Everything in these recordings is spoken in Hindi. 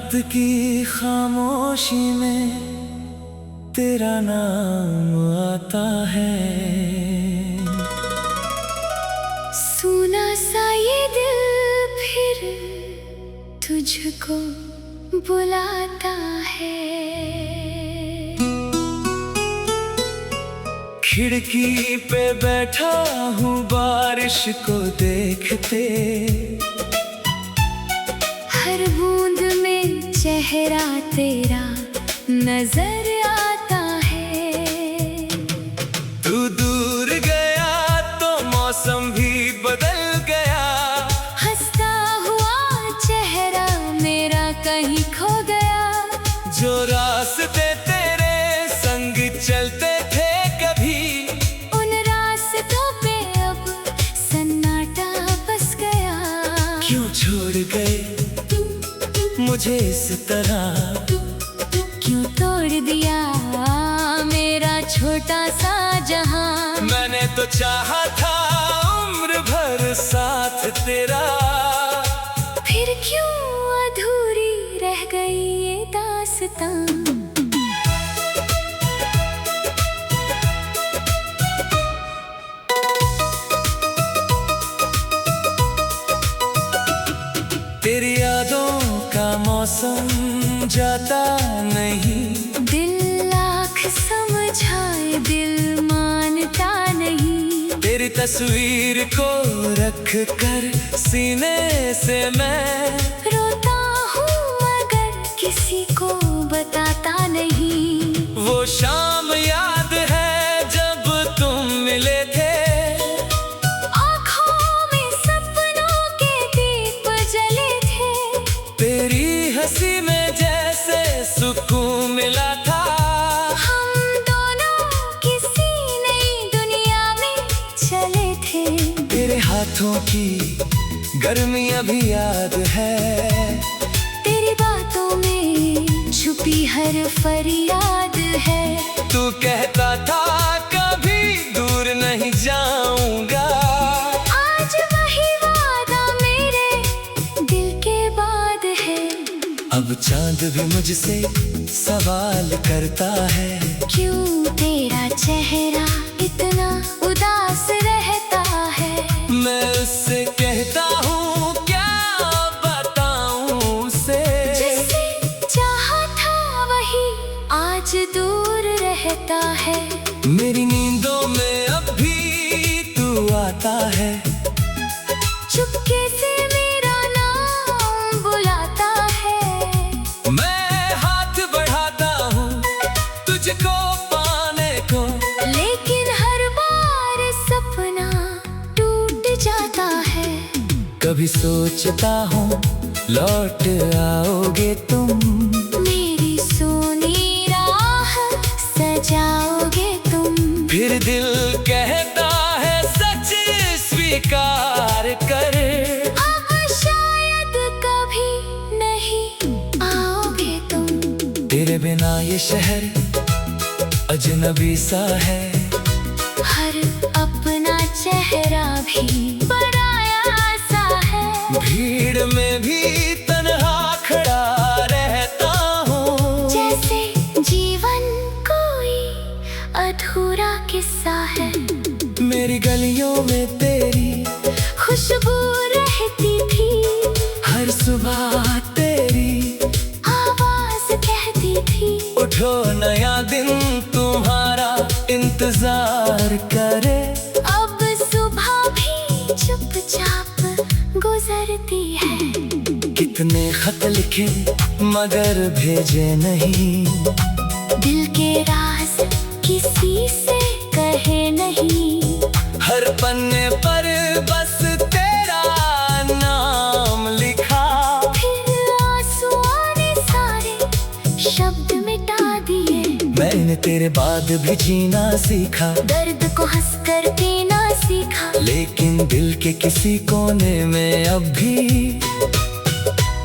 रात की खामोशी में तेरा नाम आता है। सुना सा ये दिल फिर तुझको बुलाता है। खिड़की पे बैठा हूँ बारिश को देखते, हर बूंद में चेहरा तेरा नजर आता है। तू दूर गया तो मौसम भी बदल गया, हंसता हुआ चेहरा मेरा कहीं खो गया। जो रास्ते तेरे संग चलते थे कभी, उन रास्तों पे अब सन्नाटा बस गया। क्यों छोड़ गए मुझे इस तरह, क्यों तोड़ दिया मेरा छोटा सा जहां। मैंने तो चाहा था उम्र भर साथ तेरा, फिर क्यों अधूरी रह गई ये दास्तां। तेरी यादों का मौसम जाता नहीं, दिल लाख समझाए दिल मानता नहीं। तेरी तस्वीर को रख कर सीने से मैं रोता हूँ मगर किसी को बताता नहीं। वो शाम याद है जब तुम मिले थे, आँखों में सपनों के दीप जले थे। तेरी हंसी में जैसे सुकून मिला था। हम दोनों किसी नई दुनिया में चले थे। तेरे हाथों की गर्मी अभी याद है, तेरी बातों में छुपी हर फरियाद है। तू कहता था कभी दूर नहीं जाऊंगा, आज वही वादा मेरे दिल के बाद है। अब चांद भी मुझसे सवाल करता है, क्यों तेरा चेहरा इतना उदास रहता है। मैं उससे कहता हूँ क्या बताऊँ उसे, जिसे चाहा था वही आज दूर रहता है। मेरी नींदों में अब भी तू आता है, चुपके से मेरा नाम बुलाता है। मैं हाथ बढ़ाता हूँ तुझको पाने को, लेकिन हर बार सपना टूट जाता है। कभी सोचता हूँ लौट आओगे तुम, मेरी सोनी राह सजाओगे तुम। फिर दिल कहता है सच स्वीकार कर, अब शायद कभी नहीं आओगे तुम। तेरे बिना ये शहर अजनबी सा है, हर अपना चेहरा भी पराया सा है। भीड़ में भी तन्हा खड़ा रहता हूँ, जैसे जीवन कोई अधूरा किस्सा है। मेरी गलियों में तेरी खुशबू रहती थी, हर सुबह तेरी आवाज कहती थी। उठो नया दिन तुम्हारा इंतजार करे। अब सुबह भी चुपचाप गुजरती है। कितने खत लिखे मगर भेजे नहीं, दिल के राज किसी से कहे नहीं। हर पन्ने पर बस तेरा नाम लिखा, फिर आंसुओं ने सारे शब्द मिटा दिए। मैंने तेरे बाद भी जीना सीखा, दर्द को हंसकर पीना सीखा। लेकिन दिल के किसी कोने में अब भी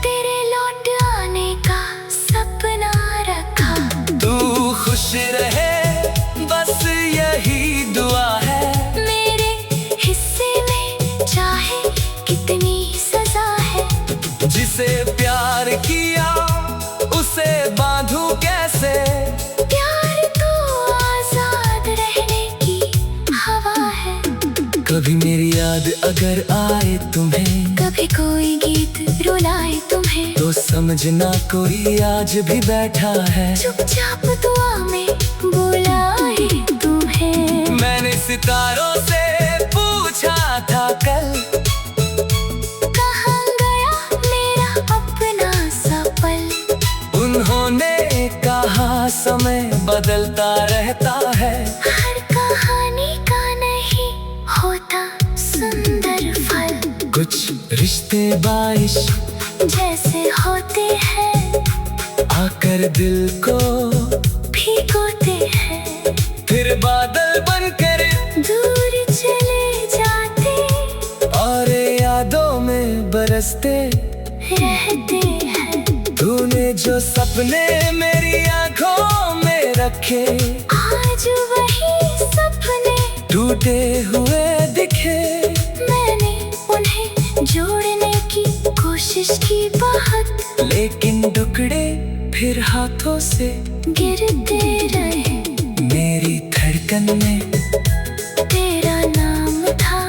तेरे लौट आने का सपना रखा। तू खुश रहे बस यही दुआ है, मेरे हिस्से में चाहे कितनी सजा है। जिसे प्यार किया कभी मेरी याद अगर आए तुम्हें, कभी कोई गीत रुलाए तुम्हें, तो समझना कोई आज भी बैठा है चुपचाप दुआ में बुलाए तुम्हें। मैंने सितारों से पूछा था कल, कहाँ गया मेरा अपना सा पल। उन्होंने कहा समय बदलता रहता है, हर कहानी का नहीं होता सुंदर फल। कुछ रिश्ते बारिश जैसे होते हैं, आकर दिल को भिगोते हैं, फिर बादल बनकर दूर चले जाते, और यादों में बरसते रहते हैं। तूने जो सपने मेरी आंखों में रखे, आज वही सपने टूटे हुए दिखे। मैंने उन्हें जोड़ने की कोशिश की बहुत, लेकिन टुकड़े फिर हाथों से गिरते रहे। मेरी धड़कन में तेरा नाम था,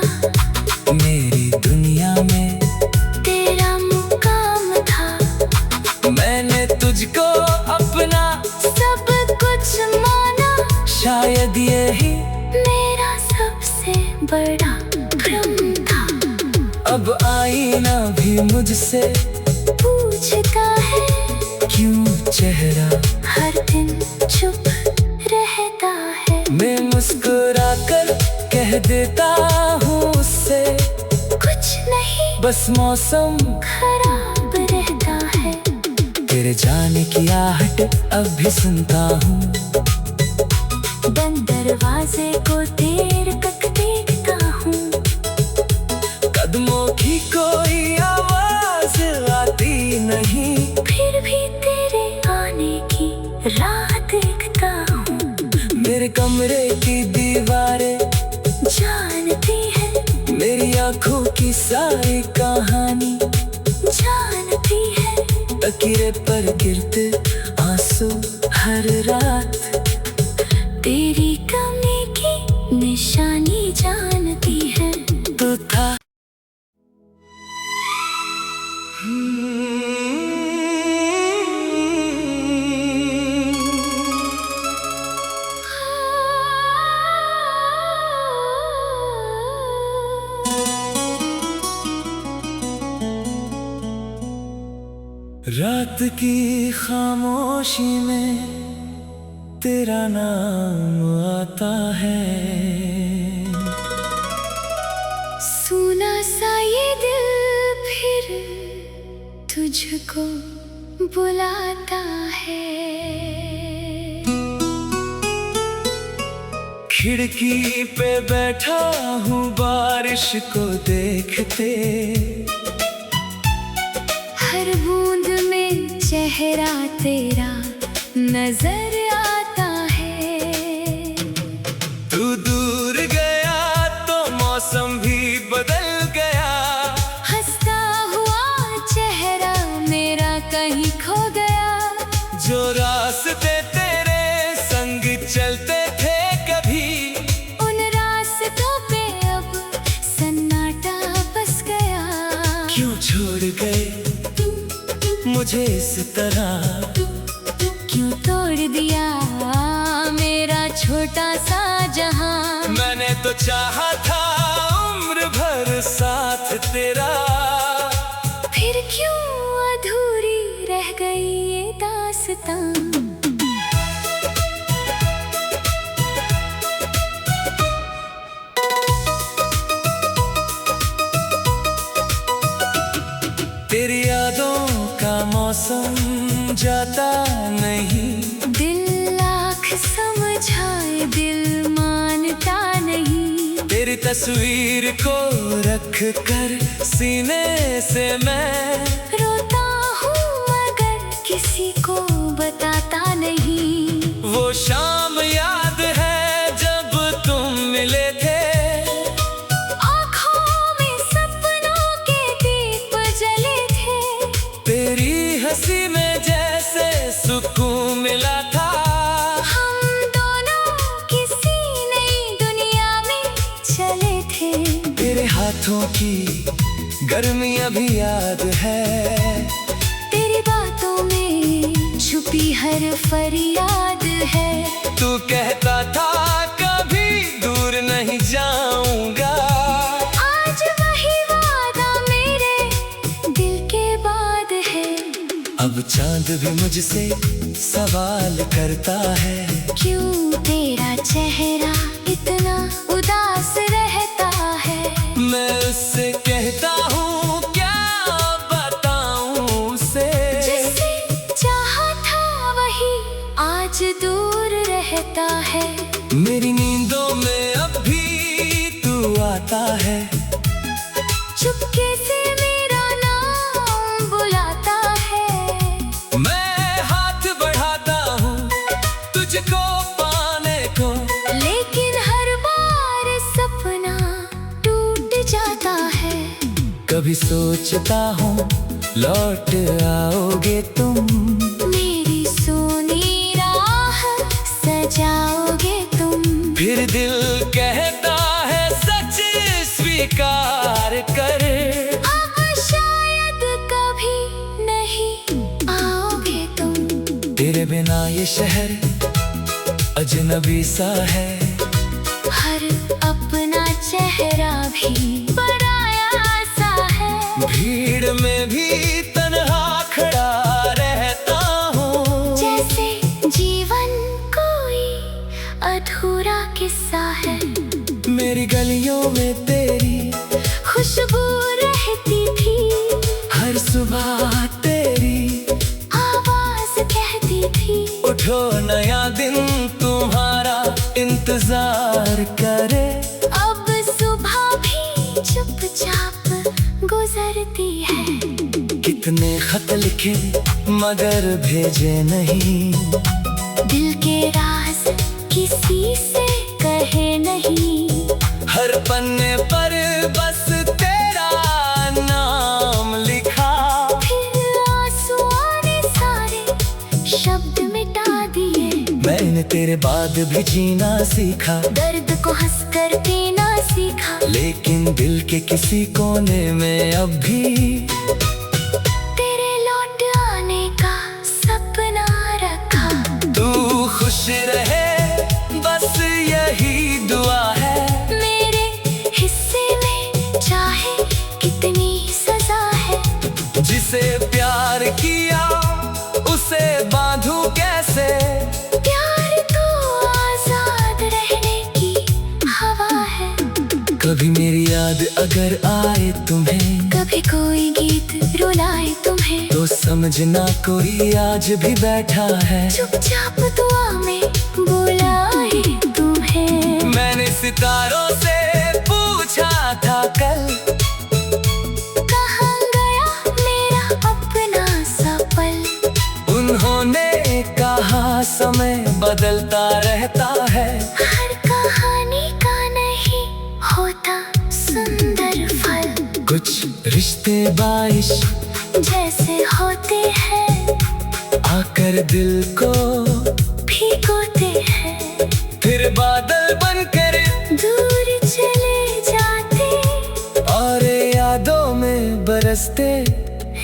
मेरी दुनिया में तेरा मुकाम था। मैंने तुझको अपना सब कुछ माना, शायद यही मेरा सबसे बड़ा भ्रम था। अब आईना भी मुझसे पूछता है क्यों चेहरा हर दिन चुप रहता है। मैं मुस्कुरा कर कह देता हूँ उससे, कुछ नहीं बस मौसम खराब रहता है। तेरे जाने की आहट अब भी सुनता हूँ, बंद दरवाजे को देर तक देखता हूँ। कदमों की कोई आवाज आती नहीं, फिर भी तेरे आने की राह देखता हूँ। मेरे कमरे की दीवारें जानती है, मेरी आंखों की सारी कहानी जानती है। तकिए पर गिरते आंसू हर रात, तेरी कमी की निशानी जानती है। तू था रात की खामोशी में तेरा नाम आता है। सुना सा ये दिल फिर तुझको बुलाता है। खिड़की पे बैठा हूँ बारिश को देखते, हर बूंद में चेहरा तेरा नजर आता है। तू दूर गया तो मौसम भी बदल गया, हंसता हुआ चेहरा मेरा कहीं खो गया। जो रास्ते तेरे संग चलते थे कभी, उन रास्तों पे अब सन्नाटा बस गया। क्यों छोड़ गए मुझे इस तरह, क्यों तोड़ दिया मेरा छोटा सा जहां। मैंने तो चाहा था उम्र भर साथ तेरा, फिर क्यों अधूरी रह गई ये दास्तां। तेरी यादों का मौसम जाता नहीं, दिल लाख समझाए दिल मानता नहीं। तेरी तस्वीर को रख कर सीने से मैं रोता हूँ मगर किसी को बताता नहीं। वो शाम याद है जब तुम मिले थे, आँखों में सपनों के दीप जले थे। तेरी हंसी में जैसे सुकून मिला था। हम दोनों किसी नई दुनिया में चले थे। हाथों की गर्मी अभी याद है। तेरी बातों में छुपी हर फरियाद है। तू कहता था कभी दूर नहीं जाऊंगा, आज वही वादा मेरे दिल के बाद है। अब चांद भी मुझसे सवाल करता है, क्यों तेरा चेहरा इतना उदास रहता है। मैं उससे कहता हूँ क्या बताऊँ उसे, जिसे चाहा था वही आज दूर रहता है। मेरी नींदों में अब भी तू आता है, चुपके से मेरा नाम बुलाता है। मैं हाथ बढ़ाता हूँ तुझको पाने को, लेकिन हर बार सपना टूट जाता है। कभी सोचता हूँ लौट आओगे तुम, मेरी सोनी राह सजाओगे तुम। फिर दिल कहता है सच स्वीकार कर, अब शायद कभी नहीं आओगे तुम। तेरे बिना ये शहर अजनबी सा है, हर अपना चेहरा भी पराया सा है। भीड़ में भी तन्हा खड़ा रहता हूँ, जैसे जीवन कोई अधूरा किस्सा है। मेरी गलियों में तेरी खुशबू रहती थी, हर सुबह तेरी आवाज कहती थी। उठो नया दिन तुम्हारा इंतजार करे, अब सुबह भी चुपचाप गुजरती है। कितने खत लिखे मगर भेजे नहीं, दिल के राज किसी से कहे नहीं। हर पन्ने पर बस तेरा नाम लिखा, फिर आंसुओं ने सारे शब्द मिटा दिए। मैंने तेरे बाद भी जीना सीखा, दर्द को हंसकर पीना सीखा। लेकिन दिल के किसी कोने में अब भी तेरे लौट आने का सपना रखा। तू खुश रहे बस यही दुआ है, मेरे हिस्से में चाहे कितनी सजा है। जिसे प्यार किया उसे बांधू कैसे, प्यार तो आजाद रहने की हवा है। कभी मेरी याद अगर आए तुम्हें, कभी कोई गीत रुलाए तुम्हें, तो समझना कोई आज भी बैठा है। चुपचाप दुआ में बुलाए तुम्हें। मैंने सितारों से पूछा था कल, कहाँ गया मेरा अपना सा पल। उन्होंने कहा समय बदलता रहता है, हर कहानी का नहीं होता सुंदर फल। कुछ रिश्ते बारिश जैसे होते हैं, आकर दिल को भिगोते हैं। फिर बादल बनकर दूर चले जाते, और यादों में बरसते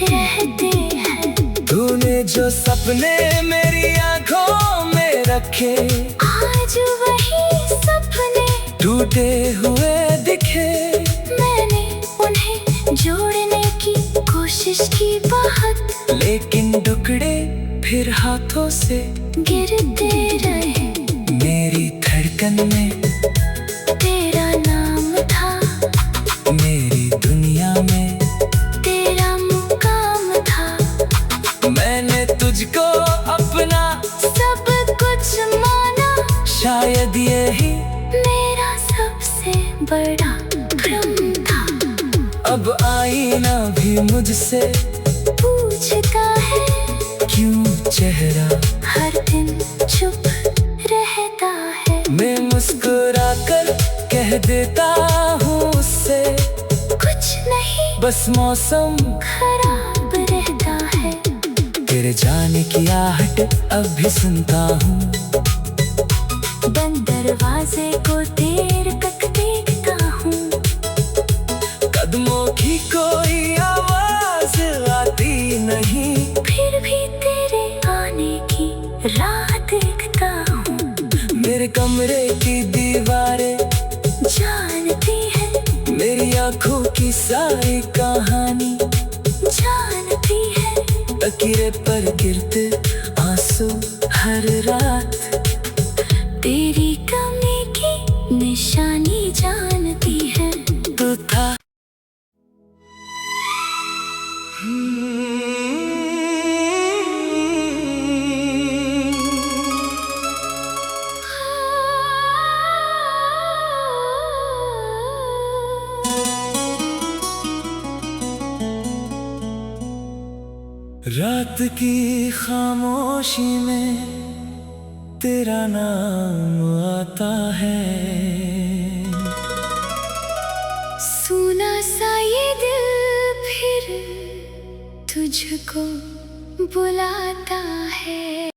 रहते हैं। तूने जो सपने मेरी आंखों में रखे, आज वही सपने टूटे हुए दिखे। मैंने उन्हें जोड़ने की कोशिश की बहुत, लेकिन टुकड़े फिर हाथों से गिरते रहे। मेरी धड़कन में तेरा नाम था, मेरी दुनिया में तेरा मुकाम था। मैंने तुझको अपना सब कुछ माना, शायद यही मेरा सबसे बड़ा भ्रम था। अब आईना भी मुझसे पूछता है, क्यों चेहरा हर दिन चुप रहता है। मैं मुस्कुरा कर कह देता हूँ उससे, कुछ नहीं बस मौसम खराब रहता है। तेरे जाने की आहट अब भी सुनता हूँ, बंद दरवाजे को देर तक देखता हूँ। कमरे की दीवारें जानती है, मेरी आंखों की सारी कहानी जानती है, तकिए पर गिरते आंसू हर रात तेरी कमी की निशानी जानती है। तू था। रात की खामोशी में तेरा नाम आता है, सुना सा ये दिल फिर तुझको बुलाता है।